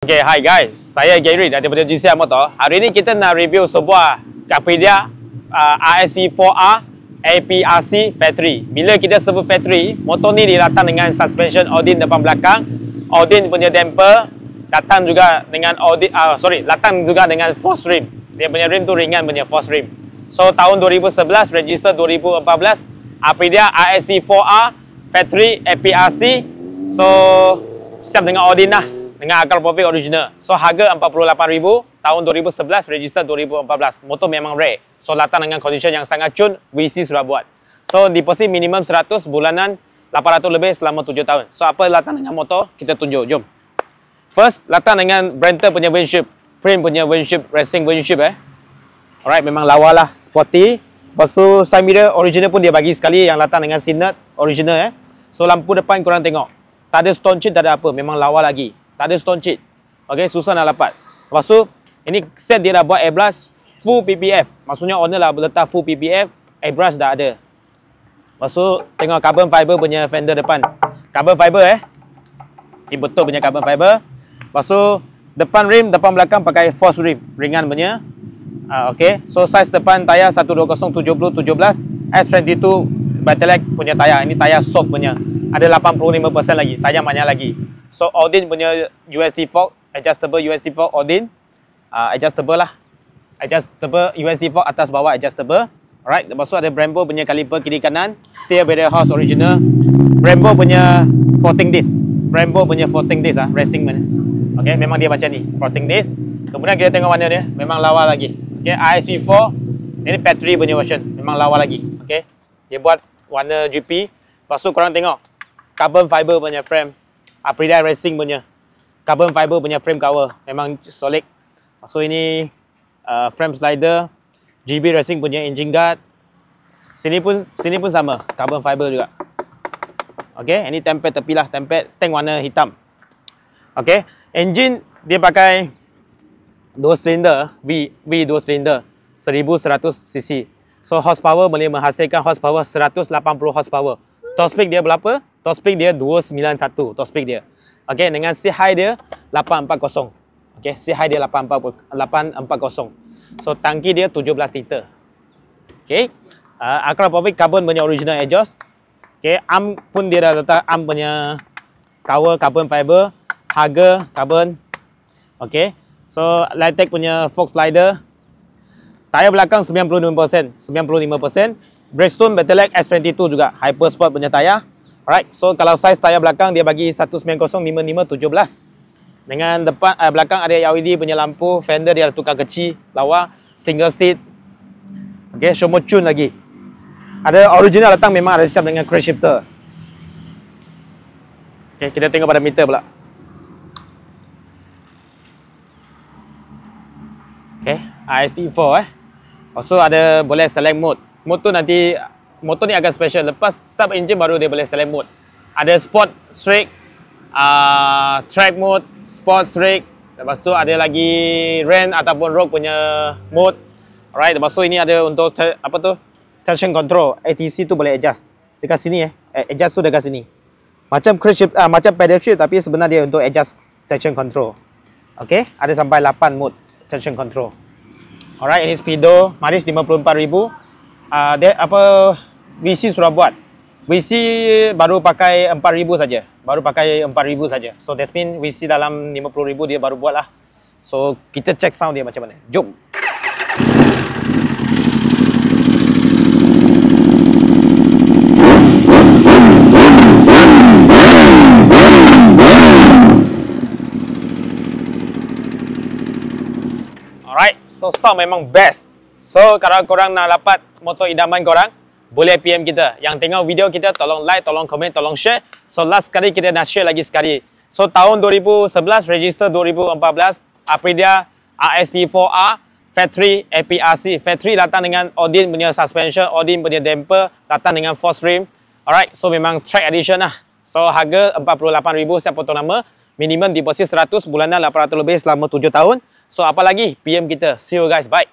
Okay, hi guys. Saya Gary daripada GCR Motor. Hari ini kita nak review sebuah Aprilia RSV4R APRC factory. Bila kita sebut factory, motor ni dia datang dengan suspension Audin depan belakang, Audin punya damper, datang juga dengan datang juga dengan force rim. Dia punya rim tu ringan punya force rim. So tahun 2011, register 2014, Aprilia RSV4R factory APRC. So siap dengan Audin lah, dengan akar profil original. So harga 48,000, tahun 2011, register 2014. Motor memang rare. So datang dengan condition yang sangat cun, VC sudah buat. So deposit minimum 100, bulanan 800 lebih selama 7 tahun. So apa datang dengan motor? Kita tunjuk, jom. First, datang dengan Brenta punya windshield, Print punya windshield, racing windshield Alright, memang lawa lah, sporty. Lepas tu side mirror original pun dia bagi sekali, yang datang dengan Synert original So lampu depan korang tengok, tak ada stone chip, tak ada apa, memang lawa lagi. Tak ada stone chip. Okay, susah nak dapat. Lepas tu, ini set dia dah buat airbrush full PPF. Maksudnya owner lah letak full PPF, airbrush dah ada. Lepas tu, tengok carbon fiber punya fender depan. Carbon fiber Ini betul punya carbon fiber. Lepas tu, depan rim, depan belakang pakai force rim. Ringan punya. Okay, so size depan tayar 120/70/17 S22 Battleac punya tayar. Ini tayar soft punya. Ada 85% lagi. Tayar banyak lagi. So Audin punya USD fork, adjustable USD fork Audin, adjustable lah, adjustable USD fork atas bawah adjustable. Alright, lepas tu ada Brembo punya kaliper kiri kanan, steer barrier house original, Brembo punya floating disc, Brembo punya floating disc racing punya. Okay, memang dia macam ni, floating disc. Kemudian kita tengok warna dia, memang lawa lagi. Okay, RSV4, ini factory punya version, memang lawa lagi. Okay, dia buat warna GP. Lepas tu korang tengok carbon fiber punya frame. Aprilia Racing punya carbon fiber punya frame cover memang solid. So ini frame slider, GB Racing punya engine guard. Sini pun sama, carbon fiber juga. Okay, ini template tepi lah, template tank warna hitam. Okay, engine dia pakai 2 silinder, V 2 silinder, 1100 cc. So horsepower boleh menghasilkan horsepower 180 horsepower. Top speed dia berapa? Top speed dia 291 top speed dia. Okey, dengan seat high dia 840. Okey, seat high dia 840. So tangki dia 17 liter. Okey. Akar profil carbon punya original exhaust. Okey, arm pun dia dah letak arm punya cover carbon fiber, harga carbon. Okey. So Lightech punya fork slider. Tayar belakang 95%, 95%. Bridgestone Battleac S22 juga, Hyper Sport punya tayar. Alright, so kalau size tayar belakang dia bagi 190/55/17. Dengan depan belakang ada LED punya lampu, fender dia tukar kecil, lawa, single seat. Okey, semua cun lagi. Ada original datang memang ada siap dengan crank shifter. Okey, kita tengok pada meter pula. Okey, RSV4 Also ada boleh select mode. Motor nanti, motor ni agak special. Lepas start engine baru dia boleh select mode. Ada sport, straight, track mode, sport, straight. Lepas tu ada lagi rain ataupun road punya mode. Alright, lepas tu ini ada untuk apa tu? Traction control. ATC tu boleh adjust. Dekat sini adjust tu dekat sini. Macam cruise shift, macam pedal shift tapi sebenarnya dia untuk adjust traction control. Okay, ada sampai 8 mode traction control. Alright, ini speedo, maris 54,000. Dia apa VC sudah buat. VC baru pakai 4,000 saja. Baru pakai 4,000 saja. So that mean VC dalam 50,000 dia baru buat lah. So kita check sound dia macam mana. Jom. Alright, so sound memang best. So kalau korang nak dapat motor idaman korang, boleh PM kita. Yang tengok video kita, tolong like, tolong komen, tolong share. So last sekali kita nak share lagi sekali. So tahun 2011, register 2014, Aprilia RSV4R factory APRC. Factory datang dengan Audin punya suspension, Audin punya damper, datang dengan force rim. Alright, so memang track edition lah. So harga 48,000 siap potong nama. Minimum deposit 100, bulanan 800 lebih selama 7 tahun. So apa lagi? PM kita. See you guys, bye.